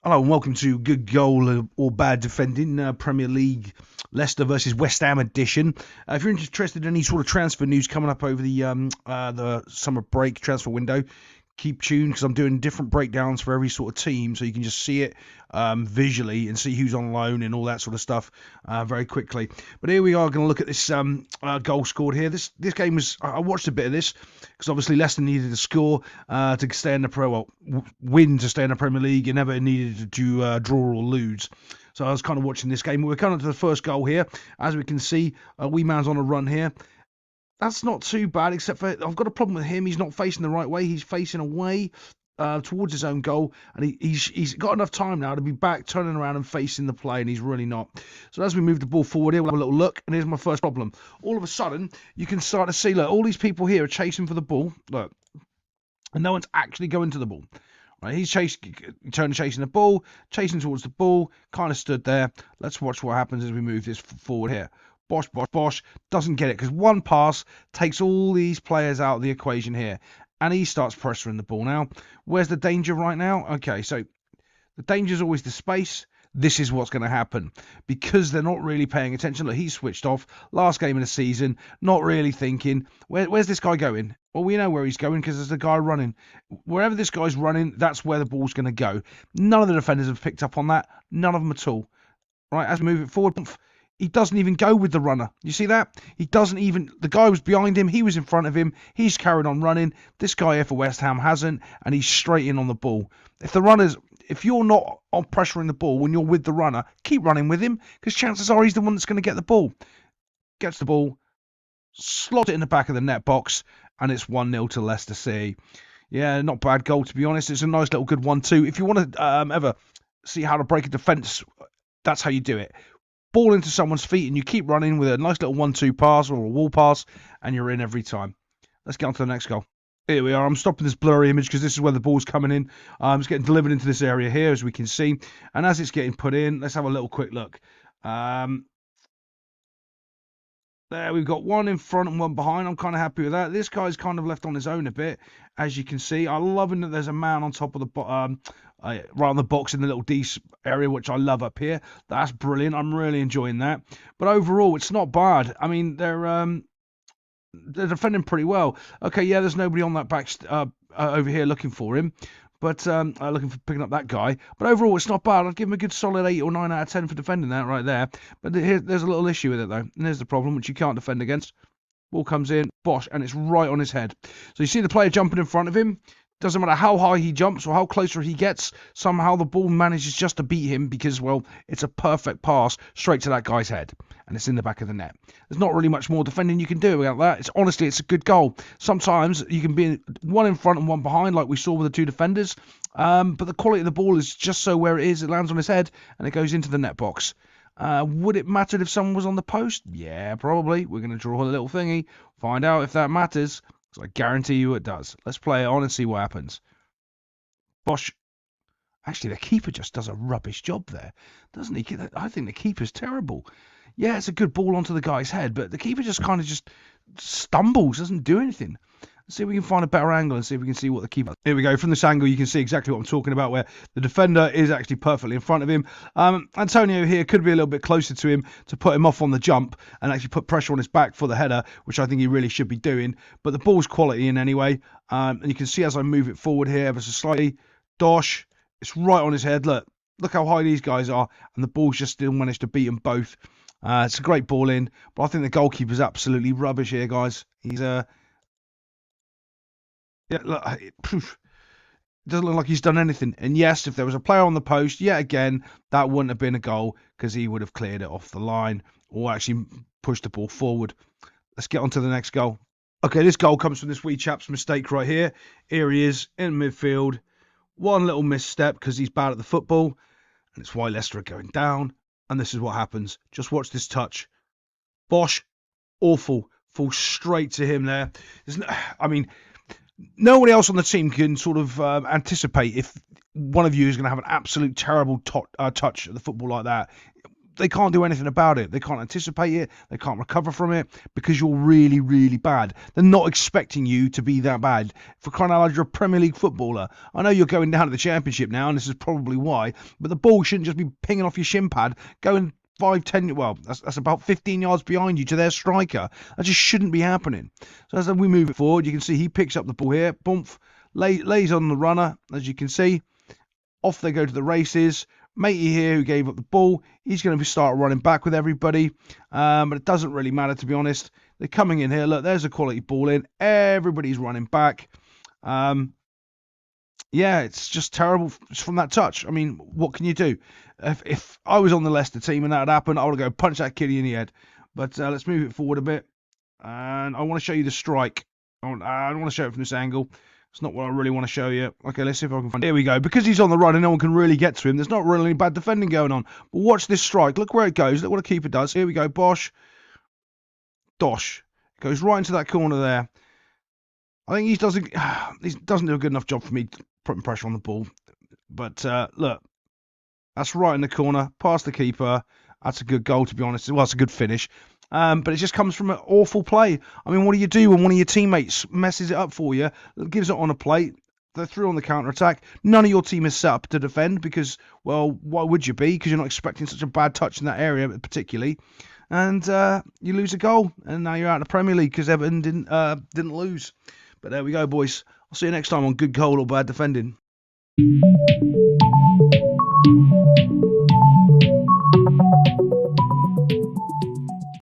Hello and welcome to Good Goal or Bad Defending Premier League Leicester versus West Ham edition. If you're interested in any sort of transfer news coming up over the summer break transfer window, keep tuned because I'm doing different breakdowns for every sort of team, so you can just see it visually and see who's on loan and all that sort of stuff very quickly. But here we are going to look at this goal scored here. This game was, I watched a bit of this because obviously Leicester needed to score to stay in the win to stay in the Premier League, and never needed to draw or lose. So I was kind of watching this game. We're coming to the first goal here. As we can see, wee man's on a run here. That's not too bad, except for I've got a problem with him. He's not facing the right way. He's facing away towards his own goal, and he's got enough time now to be back, turning around and facing the play, and he's really not. So as we move the ball forward here, we'll have a little look, and here's my first problem. All of a sudden, you can start to see, look, all these people here are chasing for the ball, look, and no one's actually going to the ball. Right, he's chasing the ball, chasing towards the ball, kind of stood there. Let's watch what happens as we move this forward here. Bosch doesn't get it because one pass takes all these players out of the equation here, and he starts pressuring the ball now. Where's the danger right now? Okay, so the danger is always the space. This is what's going to happen because they're not really paying attention. Look, he's switched off. Last game of the season, not really thinking. Where's this guy going? Well, we know where he's going because there's a guy running. Wherever this guy's running, that's where the ball's going to go. None of the defenders have picked up on that. None of them at all. Right, as we move it forward, he doesn't even go with the runner. You see that? He doesn't even... The guy was behind him. He was in front of him. He's carried on running. This guy here for West Ham hasn't, and he's straight in on the ball. If you're not on pressuring the ball when you're with the runner, keep running with him, because chances are he's the one that's going to get the ball. Gets the ball, slots it in the back of the net box, and it's 1-0 to Leicester City. Yeah, not bad goal, to be honest. It's a nice little good 1-2. If you want to ever see how to break a defence, that's how you do it. Ball into someone's feet and you keep running with a nice little 1-2 pass or a wall pass, and you're in every time. Let's get on to the next goal. Here we are. I'm stopping this blurry image because this is where the ball's coming in. It's getting delivered into this area here, as we can see. And as it's getting put in, let's have a little quick look. There, we've got one in front and one behind. I'm kind of happy with that. This guy's kind of left on his own a bit, as you can see. I'm loving that there's a man on top of the right on the box in the little D area, which I love up here. That's brilliant. I'm really enjoying that. But overall, it's not bad. I mean, they're defending pretty well. Okay, yeah, there's nobody on that back over here looking for him. But looking for picking up that guy. But overall, it's not bad. I'd give him a good solid 8 or 9 out of 10 for defending that right there. But there's a little issue with it, though. And there's the problem, which you can't defend against. Ball comes in, Bosch, and it's right on his head. So you see the player jumping in front of him. Doesn't matter how high he jumps or how closer he gets, somehow the ball manages just to beat him because, well, it's a perfect pass straight to that guy's head. And it's in the back of the net. There's not really much more defending you can do about that. It's a good goal. Sometimes you can be one in front and one behind, like we saw with the two defenders. But the quality of the ball is just so where it is. It lands on his head and it goes into the net box. Would it matter if someone was on the post? Yeah, probably. We're going to draw a little thingy. Find out if that matters. So I guarantee you it does. Let's play it on and see what happens. Bosch. Actually, the keeper just does a rubbish job there, doesn't he? I think the keeper's terrible. Yeah, it's a good ball onto the guy's head, but the keeper just kind of just stumbles, doesn't do anything. Let's see if we can find a better angle and see if we can see what the keeper... Here we go. From this angle, you can see exactly what I'm talking about, where the defender is actually perfectly in front of him. Antonio here could be a little bit closer to him to put him off on the jump and actually put pressure on his back for the header, which I think he really should be doing. But the ball's quality in anyway. And you can see as I move it forward here ever so slightly, Dosh, it's right on his head. Look how high these guys are, and the ball's just still managed to beat them both. It's a great ball in, but I think the goalkeeper's absolutely rubbish here, guys. He's yeah, look, it doesn't look like he's done anything. And yes, if there was a player on the post, yet again, that wouldn't have been a goal because he would have cleared it off the line or actually pushed the ball forward. Let's get on to the next goal. Okay, this goal comes from this wee chap's mistake right here. Here he is in midfield. One little misstep because he's bad at the football, and it's why Leicester are going down. And this is what happens. Just watch this touch. Bosch, awful. Falls straight to him there. Nobody else on the team can sort of anticipate if one of you is going to have an absolute terrible touch at the football like that. they can't do anything about it. They can't anticipate it. They can't recover from it because you're really, really bad. They're not expecting you to be that bad. For crying out loud, you're a Premier League footballer. I know you're going down to the Championship now, and this is probably why, but the ball shouldn't just be pinging off your shin pad, going 5, 10, well, that's about 15 yards behind you to their striker. That just shouldn't be happening. So as we move it forward, you can see he picks up the ball here, boom, lays on the runner, as you can see. Off they go to the races. Matey here, who gave up the ball, he's going to start running back with everybody. But it doesn't really matter, to be honest. They're coming in here. Look, there's a quality ball in. Everybody's running back. Yeah, it's just terrible from that touch. I mean, what can you do? If I was on the Leicester team and that had happened, I would go punch that kiddie in the head. But let's move it forward a bit. And I want to show you the strike. I don't want to show it from this angle. It's not what I really want to show you. Okay, let's see if I can find it. Here we go. Because he's on the run and no one can really get to him, there's not really any bad defending going on. But watch this strike. Look where it goes. Look what a keeper does. Here we go. Bosh. Dosh. It goes right into that corner there. I think he doesn't do a good enough job for me putting pressure on the ball. But look, that's right in the corner. Past the keeper. That's a good goal, to be honest. Well, it's a good finish. But it just comes from an awful play. I mean, what do you do when one of your teammates messes it up for you, gives it on a plate, they're through on the counter-attack? None of your team is set up to defend because, well, why would you be? Because you're not expecting such a bad touch in that area particularly. And you lose a goal, and now you're out of the Premier League because Everton didn't lose. But there we go, boys. I'll see you next time on Good Goal or Bad Defending.